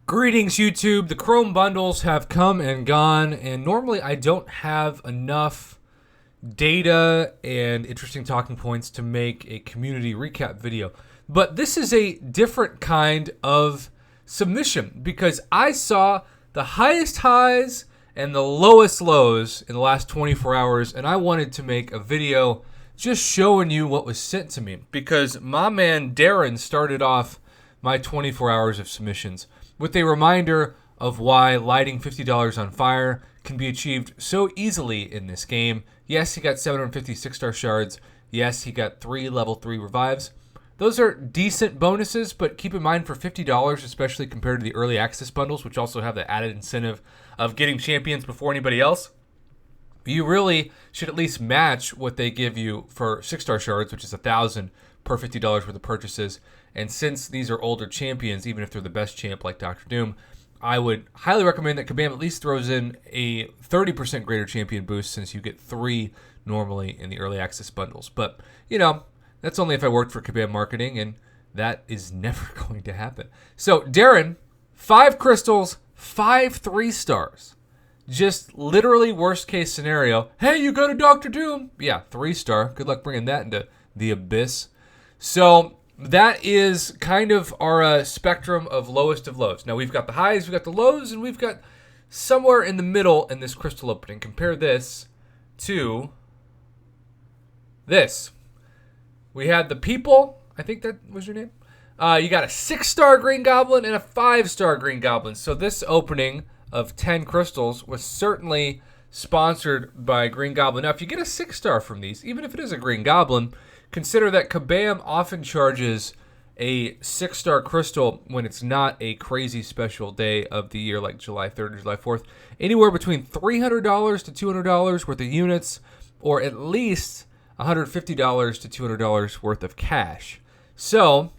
Greetings, YouTube. The Chrome bundles have come and gone, and normally I don't have enough data and interesting talking points to make a community recap video. But this is a different kind of submission because I saw the highest highs and the lowest lows in the last 24 hours, and I wanted to make a video just showing you what was sent to me because my man Darren started off my 24 hours of submissions with a reminder of why lighting $50 on fire can be achieved so easily in this game. Yes, he got 750 6-star shards. Yes, he got 3 level 3 revives. Those are decent bonuses, but keep in mind for $50, especially compared to the early access bundles, which also have the added incentive of getting champions before anybody else, you really should at least match what they give you for 6-star shards, which is 1,000 per $50 worth of purchases. And since these are older champions, even if they're the best champ like Dr. Doom, I would highly recommend that Kabam at least throws in a 30% greater champion boost since you get 3 normally in the early access bundles. But, you know, that's only if I worked for Kabam Marketing, and that is never going to happen. So, Darren, 5 crystals, 5 3-stars. Just literally worst case scenario. Hey, you go to Dr. Doom. Yeah, 3-star. Good luck bringing that into the abyss. So that is kind of our spectrum of lowest of lows. Now we've got the highs, we've got the lows, and we've got somewhere in the middle in this crystal opening. Compare this to this. We had the people. I think that was your name. You got a 6-star Green Goblin and a 5-star Green Goblin. So this opening of 10 crystals was certainly sponsored by Green Goblin. Now, if you get a 6-star from these, even if it is a Green Goblin, consider that Kabam often charges a 6-star crystal when it's not a crazy special day of the year like July 3rd or July 4th, anywhere between $300 to $200 worth of units, or at least $150 to $200 worth of cash. So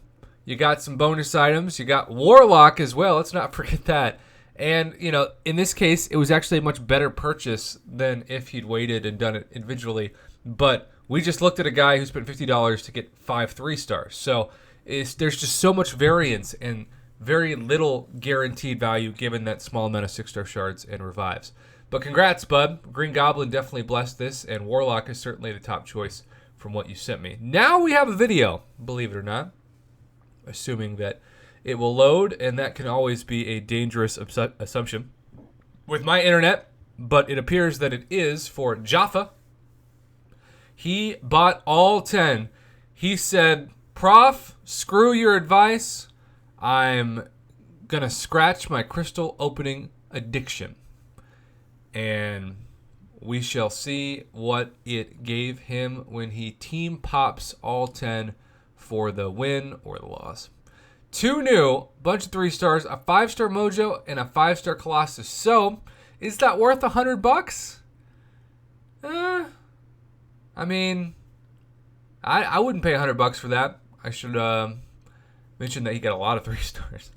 you got some bonus items. You got Warlock as well. Let's not forget that. And, you know, in this case, it was actually a much better purchase than if he'd waited and done it individually. But we just looked at a guy who spent $50 to get 5 3-stars. So there's just so much variance and very little guaranteed value given that small amount of 6-star shards and revives. But congrats, bud. Green Goblin definitely blessed this, and Warlock is certainly the top choice from what you sent me. Now we have a video, believe it or not, assuming that it will load, and that can always be a dangerous assumption with my internet, but it appears that it is for Jaffa. He bought all 10. He said, Prof, screw your advice. I'm going to scratch my crystal opening addiction. And we shall see what it gave him when he team pops all 10 for the win or the loss. 2 new, bunch of 3-stars, a 5-star Mojo, and a 5-star Colossus. So, is that worth $100? I mean, I wouldn't pay $100 for that. I should mention that he got a lot of 3-stars.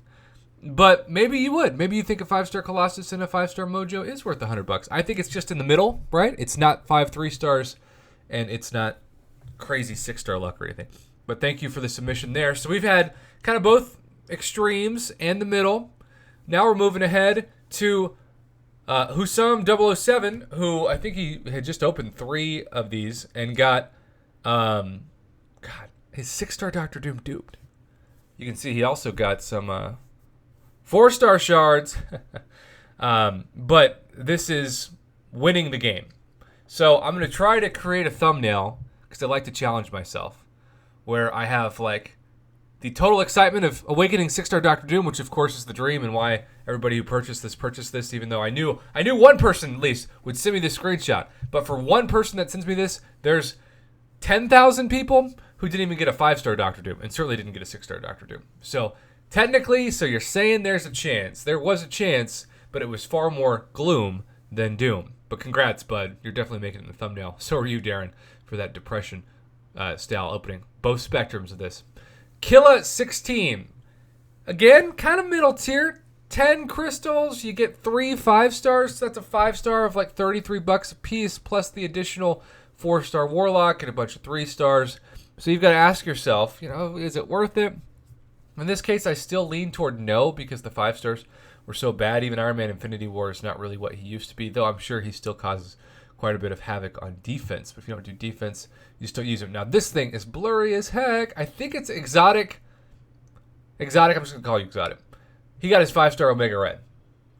But maybe you would. Maybe you think a 5-star Colossus and a 5-star Mojo is worth $100. I think it's just in the middle, right? It's not 5 3-stars, and it's not crazy 6-star luck or anything. But thank you for the submission there. So we've had kind of both extremes and the middle. Now we're moving ahead to Husam007, who I think he had just opened 3 of these and got his 6-star Dr. Doom duped. You can see he also got some 4-star shards, but this is winning the game. So I'm going to try to create a thumbnail because I like to challenge myself, where I have like the total excitement of awakening 6-star Dr. Doom, which of course is the dream and why everybody who purchased this, even though I knew one person at least would send me this screenshot. But for one person that sends me this, there's 10,000 people who didn't even get a 5-star Dr. Doom and certainly didn't get a 6-star Dr. Doom. So technically, so you're saying there's a chance. There was a chance, but it was far more gloom than doom. But congrats, bud. You're definitely making it in the thumbnail. So are you, Darren, for that depression style opening. Both spectrums of this. Killa 16. Again, kind of middle tier. 10 crystals. You get 3 5-stars. So that's a 5-star of like $33 a piece, plus the additional 4-star Warlock and a bunch of 3-stars. So you've got to ask yourself, is it worth it? In this case, I still lean toward no because the 5 stars were so bad. Even Iron Man Infinity War is not really what he used to be, though I'm sure he still causes quite a bit of havoc on defense. But if you don't do defense, you still use him. Now, this thing is blurry as heck. I think it's Exotic. Exotic, I'm just going to call you Exotic. He got his 5-star Omega Red.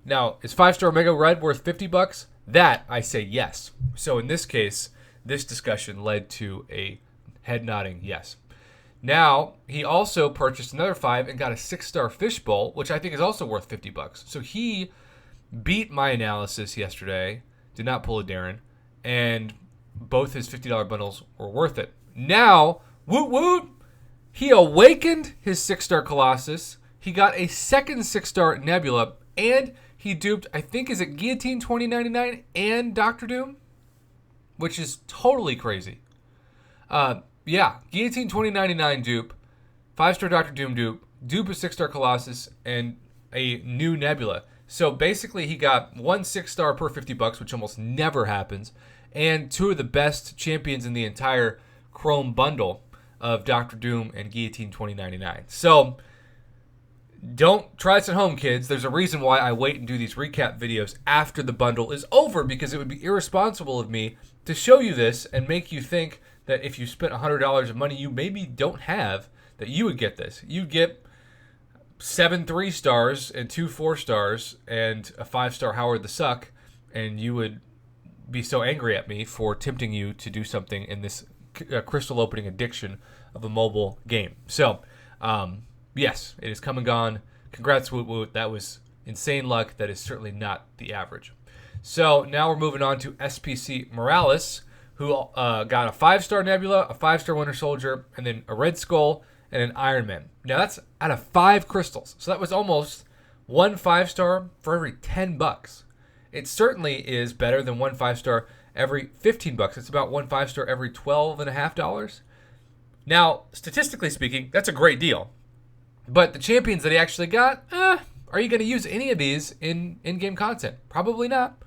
Now, is 5-star Omega Red worth $50? That, I say yes. So in this case, this discussion led to a head-nodding yes. Now, he also purchased another 5 and got a 6-star Fishbowl, which I think is also worth $50. So he beat my analysis yesterday, did not pull a Darren, and both his $50 bundles were worth it. Now, woot woot, he awakened his 6-star Colossus, he got a second 6-star Nebula, and he duped, I think, is it Guillotine 2099 and Doctor Doom? Which is totally crazy. Yeah, Guillotine 2099 dupe, 5-star Doctor Doom dupe a 6-star Colossus, and a new Nebula. So basically he got one 6-star per $50, which almost never happens, and 2 of the best champions in the entire Chrome bundle of Doctor Doom and Guillotine 2099. So don't try this at home, kids. There's a reason why I wait and do these recap videos after the bundle is over, because it would be irresponsible of me to show you this and make you think that if you spent $100 of money you maybe don't have, that you would get this. You get 7 3-stars and 2 4-stars and a 5-star Howard the Suck, and you would be so angry at me for tempting you to do something in this crystal opening addiction of a mobile game. So, yes, it is come and gone. Congrats, Woot Woot. That was insane luck. That is certainly not the average. So now we're moving on to SPC Morales, who got a 5-star Nebula, a 5-star Winter Soldier, and then a Red Skull and an Iron Man. Now that's out of 5 crystals. So that was almost one 5-star for every $10. It certainly is better than one 5-star every $15. It's about one 5-star every $12.50. Now, statistically speaking, that's a great deal. But the champions that he actually got, are you going to use any of these in in-game content? Probably not.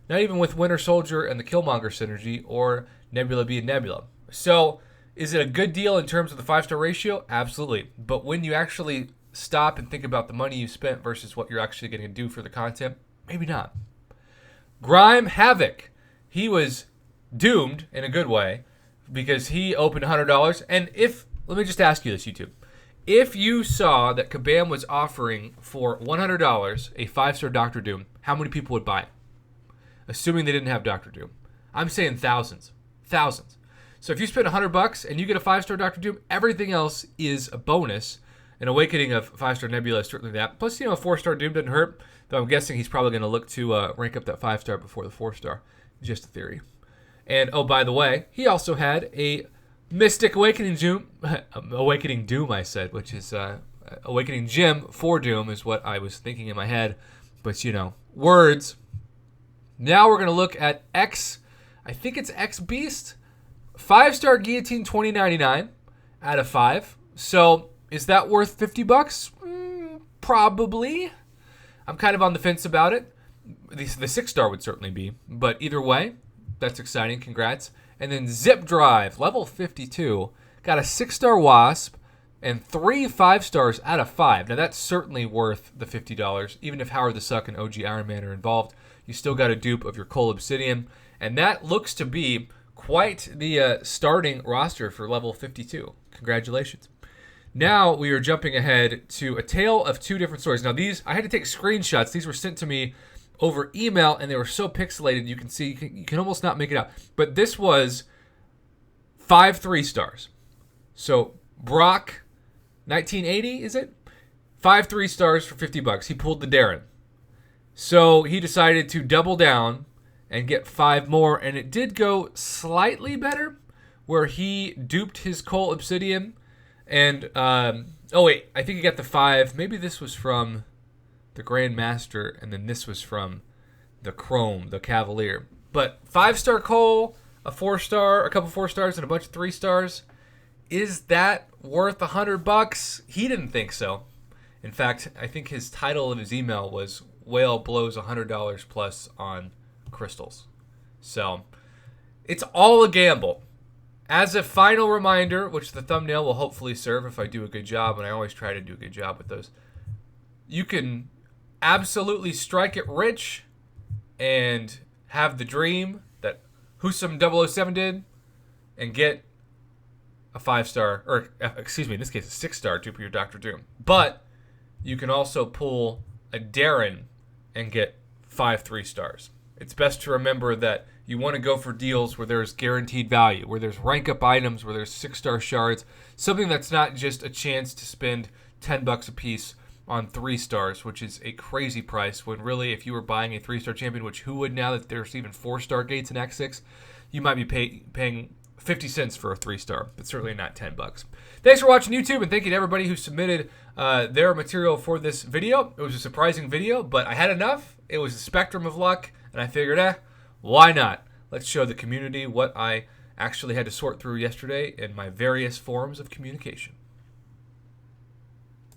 Not even with Winter Soldier and the Killmonger synergy or Nebula being Nebula. So, is it a good deal in terms of the 5-star ratio? Absolutely. But when you actually stop and think about the money you spent versus what you're actually going to do for the content, maybe not. Grime Havoc. He was doomed in a good way because he opened $100. And let me just ask you this, YouTube. If you saw that Kabam was offering for $100 a 5-star Doctor Doom, how many people would buy it? Assuming they didn't have Doctor Doom. I'm saying thousands. Thousands. So if you spend $100 and you get a 5-star Doctor Doom, everything else is a bonus. An awakening of 5-star Nebula is certainly that. Plus, a 4-star Doom doesn't hurt. Though I'm guessing he's probably going to look to rank up that 5-star before the 4-star. Just a theory. And, oh, by the way, he also had a Mystic Awakening Doom. Awakening Doom, I said, which is Awakening Gem for Doom is what I was thinking in my head. But, words. Now we're going to look at I think it's X Beast. 5-star Guillotine 2099 out of 5. So is that worth $50? Probably. I'm kind of on the fence about it. The 6-star would certainly be. But either way, that's exciting. Congrats. And then Zip Drive, level 52. Got a 6-star Wasp and 3 5-stars out of 5. Now that's certainly worth the $50. Even if Howard the Suck and OG Iron Man are involved, you still got a dupe of your Cole Obsidian. And that looks to be quite the starting roster for level 52. Congratulations. Now we are jumping ahead to a tale of 2 different stories. Now these, I had to take screenshots. These were sent to me over email, and they were so pixelated you can see, you can almost not make it out. But this was 5 3-stars. So Brock, 1980, is it? 5 3-stars for $50. He pulled the Darren. So he decided to double down and get 5 more, and it did go slightly better, where he duped his Cole Obsidian, and, I think he got the 5, maybe this was from the Grandmaster, and then this was from the Chrome, the Cavalier. But 5-star Cole, a 4-star, a couple 4-stars, and a bunch of 3-stars, is that worth $100? He didn't think so. In fact, I think his title of his email was Whale Blows $100 plus on crystals. So it's all a gamble. As a final reminder, which the thumbnail will hopefully serve if I do a good job, and I always try to do a good job with those, you can absolutely strike it rich and have the dream that Husum 007 did and get a 5-star, or excuse me, in this case, a 6-star dupe of your Dr. Doom. But you can also pull a Darren and get 5 3-stars. It's best to remember that you want to go for deals where there's guaranteed value, where there's rank up items, where there's 6-star shards, something that's not just a chance to spend $10 a piece on 3 stars, which is a crazy price, when really if you were buying a 3-star champion, which who would now that there's even 4-star gates in Act 6, you might be paying 50 cents for a 3-star, but certainly not $10. Thanks for watching YouTube, and thank you to everybody who submitted their material for this video. It was a surprising video, but I had enough. It was a spectrum of luck, and I figured, why not? Let's show the community what I actually had to sort through yesterday in my various forms of communication.